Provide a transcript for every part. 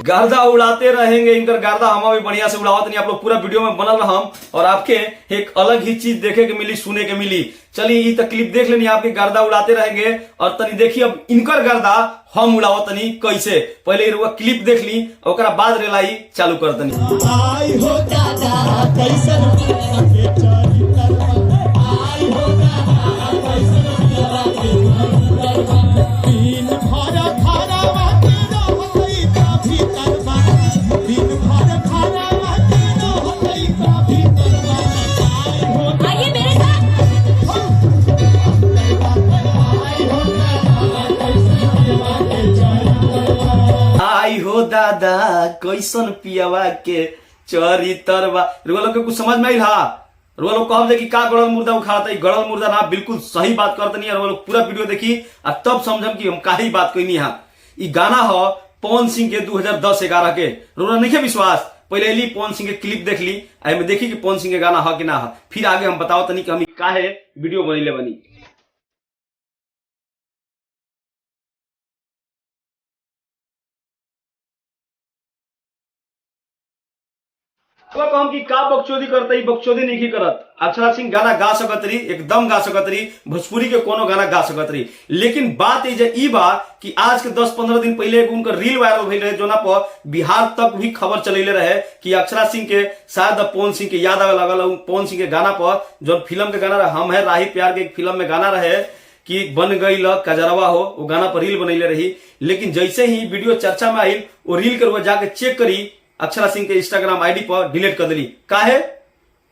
गर्दा उड़ाते रहेंगे, इनकर गर्दा हम भी बढ़िया से उड़ावत नहीं। आप लोग पूरा वीडियो में बनल रहम और आपके एक अलग ही चीज देखे के मिली, सुने के मिली। चलिए ये तो क्लिप देख लेनी, आपके गर्दा उड़ाते रहेंगे और तनी देखिए अब इनकर गर्दा हम उड़ावत तनी कैसे। पहले रुआ क्लिप देख ली और बाद रेलाई चालू कर तनी। आई हो दादा कैसन आई हो दादा कैसन पियावा के चरितरवा। रुआ लोग के कुछ समझ में आई हा? रुआ लोग कहब कि का गड़ल मुर्दा उखाड़ता है, गड़ल मुर्दा ना, बिल्कुल सही बात करते नहीं। रुआ लोग पूरा वीडियो देखी और तब समझम कि हम काहे बात कइनी हा। ई गाना हो पवन सिंह के 2010-11 के। रुआ नहीं के विश्वास? पहले ली पवन सिंह के क्लिप देख ली, आई में देखी कि पवन सिंह के गाना हो कि ना हो, फिर आगे हम बताओ तनी कि हम काहे वीडियो बनैले बनी। अब हम की का बकचोदी करते, बकचोदी नहीं करत। अक्षरा सिंह गाना गा सकत रही, एकदम गा सकत रही, भोजपुरी के कोनो गाना गा सकत रही। लेकिन बात ई बा कि आज के 10-15 दिन पहले उनका रील वायरल भइल रहे, जोना पर बिहार तक भी खबर चलेले रहे कि अक्षरा सिंह के शायद पवन सिंह के याद आवे लगल। पवन सिंह के गाना पर जो फिल्म के गाना हम है राही प्यार के फिल्म में गाना रहे कि बन गई ल कजरवा हो, वो गाना पर रील बनैले रही। लेकिन जैसे ही वीडियो चर्चा में आई, वो रील के जाके चेक करी, अक्षरा सिंह के इंस्टाग्राम आईडी पर डिलीट कर दिली। काहे?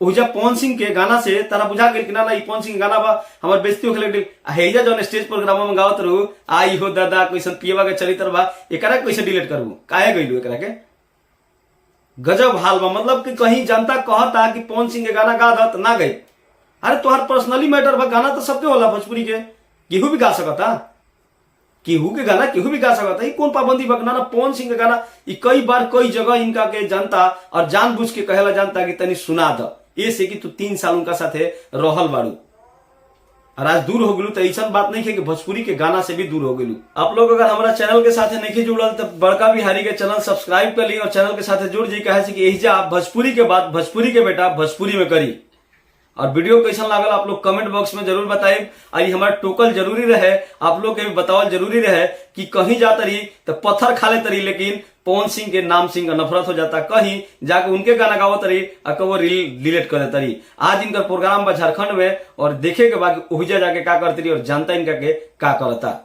ओहिजा पवन सिंह के गाना से तारा बुझा गेल कि ना ई पवन सिंह गाना बा, हमर बेइज्जती होखे लगल। हेजा जौन स्टेज प्रोग्राम में गावत रहू, आई हो दादा कैसन पियवा के चरित्र बा, एकरा कैसे डिलीट करबू? काहे गइलू एकरा के? गजब हाल बा। मतलब कि कहीं जनता कहता कि पवन सिंह के गाना गा दत, ना गई। अरे तोहर पर्सनली मैटर बा, गाना तो सबके होला भोजपुरी के, केहू भी गा सकता, केहू के गाना केहू भी गा सकता है। कौन पाबंदी बा? ना पवन सिंह के गाना ई कई बार कई जगह इनका के जनता और जानबूझ के कहेला जानता कि तनी सुना द, ये से कि तू 3 साल उनका साथे रहल बाड़ू और आज दूर हो गेलू। तो ऐसा बात नहीं है कि भोजपुरी के गाना से भी दूर हो गेलू। आप लोग अगर हमारा चैनल के साथ नहीं जुड़ल तो बड़का बिहारी के चैनल सब्सक्राइब कर ली और चैनल के साथ जुड़ जाइए। कहे कि एहिजा भोजपुरी के बात भोजपुरी के बेटा भोजपुरी में करी। और वीडियो कैसा लागल आप लोग कमेंट बॉक्स में जरूर बताइए। और हमारा टोकल जरूरी रहे, आप लोग के भी बतावल जरूरी रहे कि कहीं जाता रही तो पत्थर खा लेता रही, लेकिन पवन सिंह के नाम सिंह का नफरत हो जाता, कहीं जाके उनके गाना गावत रही और वो रील डिलीट कर देता रही। आज इनका प्रोग्राम बा झारखंड में और देखे के बाद ओहिजा जाके का करती रही और जानता इनका के का करता।